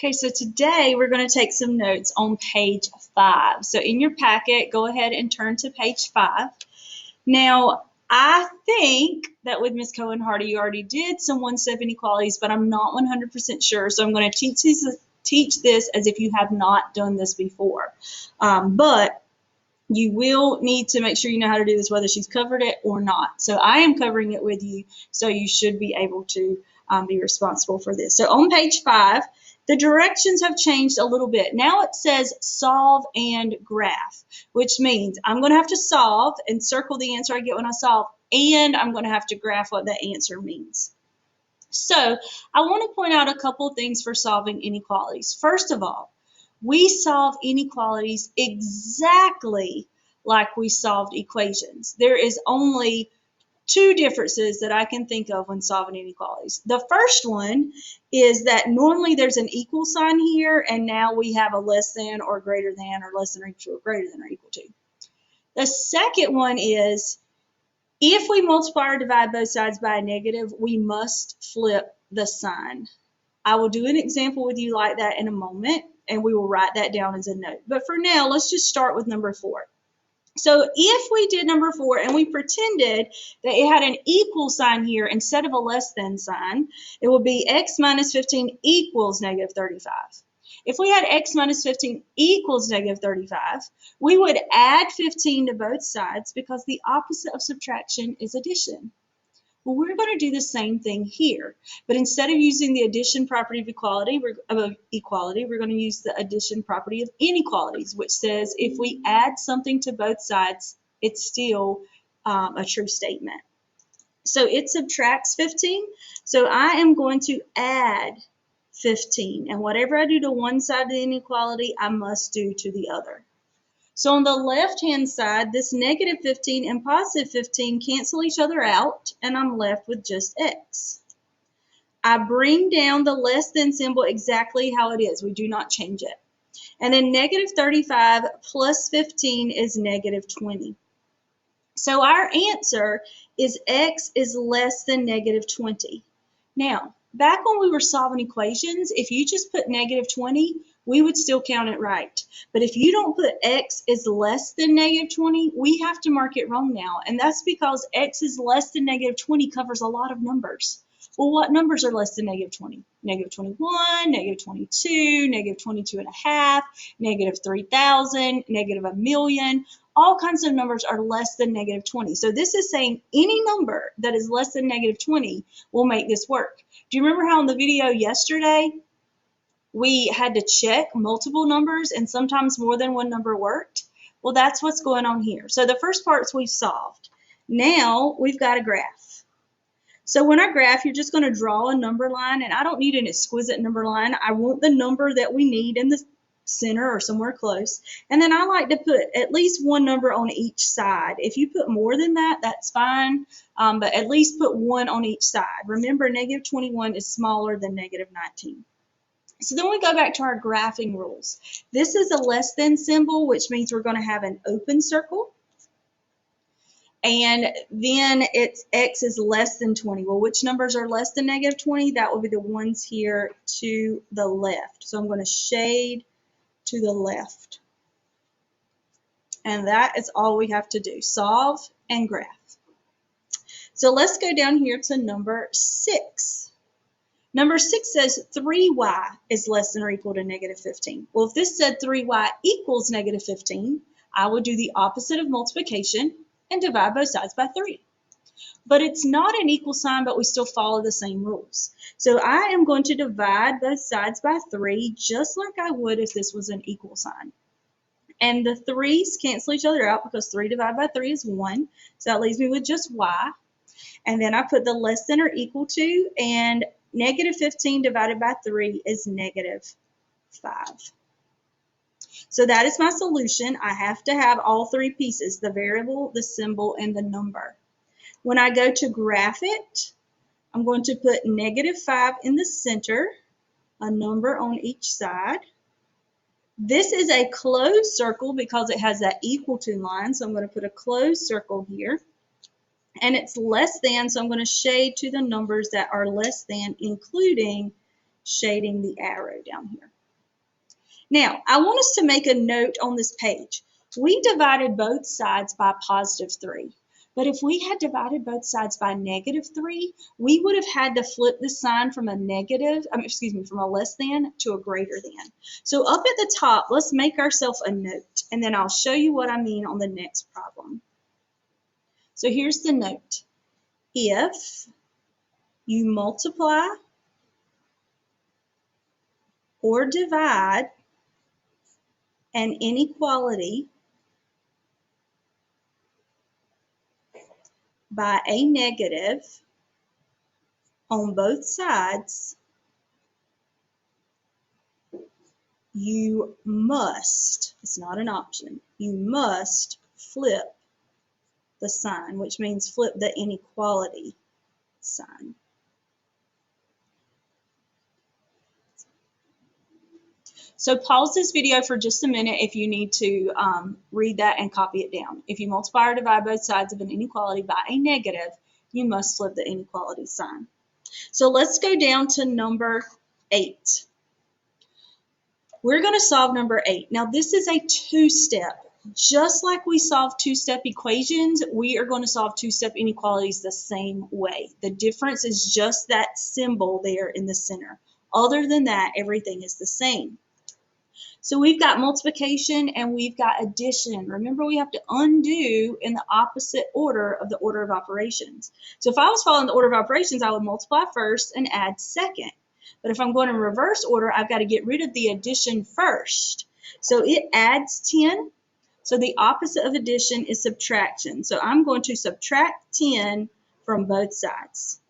Okay, so today we're going to take some notes on page 5. So in your packet, go ahead and turn to page 5. Now, I think that with Ms. Cohen Hardy, you already did some one-step inequalities, but I'm not 100% sure. So I'm going to teach this as if you have not done this before. But you will need to make sure you know how to do this, whether she's covered it or not. So I am covering it with you, so you should be able to be responsible for this. So on page 5, the directions have changed a little bit. Now it says solve and graph, which means I'm going to have to solve and circle the answer I get when I solve, and I'm going to have to graph what the answer means. So I want to point out a couple things for solving inequalities. First of all, we solve inequalities exactly like we solved equations. There is only two differences that I can think of when solving inequalities. The first one is that normally there's an equal sign here, and now we have a less than or greater than or less than or equal to or greater than or equal to. The second one is if we multiply or divide both sides by a negative, we must flip the sign. I will do an example with you like that in a moment, and we will write that down as a note. But for now, let's just start with number 4. So if we did number 4 and we pretended that it had an equal sign here instead of a less than sign, it would be x minus 15 equals negative 35. If we had x minus 15 equals negative 35, we would add 15 to both sides because the opposite of subtraction is addition. Well, we're going to do the same thing here, but instead of using the addition property of equality, we're going to use the addition property of inequalities, which says if we add something to both sides, it's still a true statement. So it subtracts 15, so I am going to add 15, and whatever I do to one side of the inequality, I must do to the other. So on the left-hand side, this negative 15 and positive 15 cancel each other out, and I'm left with just x. I bring down the less than symbol exactly how it is. We do not change it. And then negative 35 plus 15 is negative 20. So our answer is x is less than negative 20. Now, back when we were solving equations, if you just put negative 20, we would still count it right. But if you don't put x is less than negative 20, we have to mark it wrong now. And that's because x is less than negative 20 covers a lot of numbers. Well, what numbers are less than negative 20? Negative 21, negative 22, negative 22 and a half, negative 3,000, negative 1,000,000. All kinds of numbers are less than negative 20. So this is saying any number that is less than negative 20 will make this work. Do you remember how in the video yesterday we had to check multiple numbers and sometimes more than one number worked? Well, that's what's going on here. So the first parts we've solved. Now we've got a graph. So when I graph, you're just going to draw a number line, and I don't need an exquisite number line. I want the number that we need in the center or somewhere close. And then I like to put at least one number on each side. If you put more than that, that's fine, but at least put one on each side. Remember, negative 21 is smaller than negative 19. So then we go back to our graphing rules. This is a less than symbol, which means we're going to have an open circle. And then it's x is less than 20. Well, which numbers are less than negative 20? That will be the ones here to the left. So I'm going to shade to the left. And that is all we have to do, solve and graph. So let's go down here to number 6. Number 6 says 3y is less than or equal to negative 15. Well, if this said 3y equals negative 15, I would do the opposite of multiplication and divide both sides by 3. But it's not an equal sign, but we still follow the same rules. So I am going to divide both sides by 3, just like I would if this was an equal sign. And the 3's cancel each other out because 3 divided by 3 is 1. So that leaves me with just y. And then I put the less than or equal to, and negative 15 divided by 3 is negative 5. So that is my solution. I have to have all 3 pieces, the variable, the symbol, and the number. When I go to graph it, I'm going to put negative 5 in the center, a number on each side. This is a closed circle because it has that equal to line, so I'm going to put a closed circle here. And it's less than, so I'm going to shade to the numbers that are less than, including shading the arrow down here. Now, I want us to make a note on this page. We divided both sides by +3. But if we had divided both sides by -3, we would have had to flip the sign from a from a less than to a greater than. So up at the top, let's make ourselves a note, and then I'll show you what I mean on the next problem. So here's the note. If you multiply or divide an inequality by a negative on both sides, you must, it's not an option, you must flip the sign, which means flip the inequality sign. So pause this video for just a minute if you need to read that and copy it down. If you multiply or divide both sides of an inequality by a negative, you must flip the inequality sign. So let's go down to number 8. We're going to solve number 8. Now this is a two-step. Just like we solve two-step equations, we are going to solve two-step inequalities the same way. The difference is just that symbol there in the center. Other than that, everything is the same. So we've got multiplication and we've got addition. Remember, we have to undo in the opposite order of the order of operations. So if I was following the order of operations, I would multiply first and add second. But if I'm going in reverse order, I've got to get rid of the addition first. So it adds 10. So the opposite of addition is subtraction. So I'm going to subtract 10 from both sides.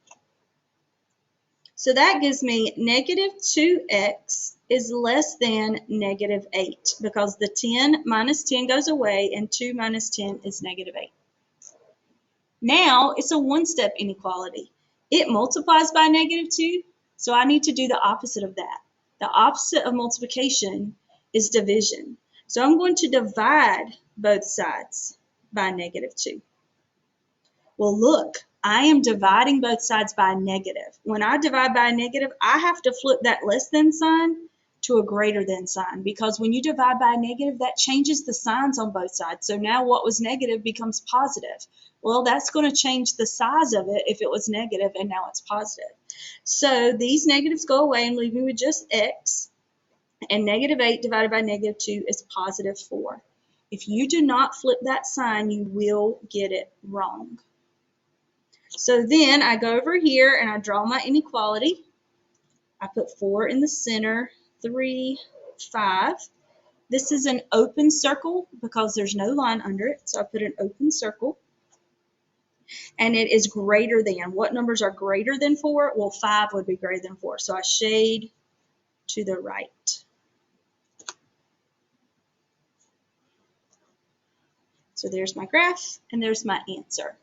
So that gives me -2x is less than -8 because the 10 minus 10 goes away and 2 minus 10 is -8. Now it's a one-step inequality. It multiplies by -2, so I need to do the opposite of that. The opposite of multiplication is division. So I'm going to divide both sides by -2. Well, look, I am dividing both sides by a negative. When I divide by a negative, I have to flip that less than sign to a greater than sign because when you divide by a negative, that changes the signs on both sides. So now what was negative becomes positive. Well, that's going to change the size of it if it was negative and now it's positive. So these negatives go away and leave me with just x, and -8 divided by -2 is +4. If you do not flip that sign, you will get it wrong. So then I go over here and I draw my inequality. I put 4 in the center, 3, 5. This is an open circle because there's no line under it, so I put an open circle. And it is greater than. What numbers are greater than 4? Well, 5 would be greater than 4, so I shade to the right. So there's my graph, and there's my answer.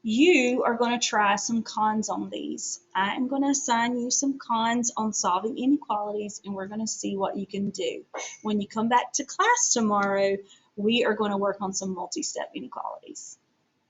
You are going to try some cons on these. I am going to assign you some cons on solving inequalities, and we're going to see what you can do. When you come back to class tomorrow, we are going to work on some multi-step inequalities.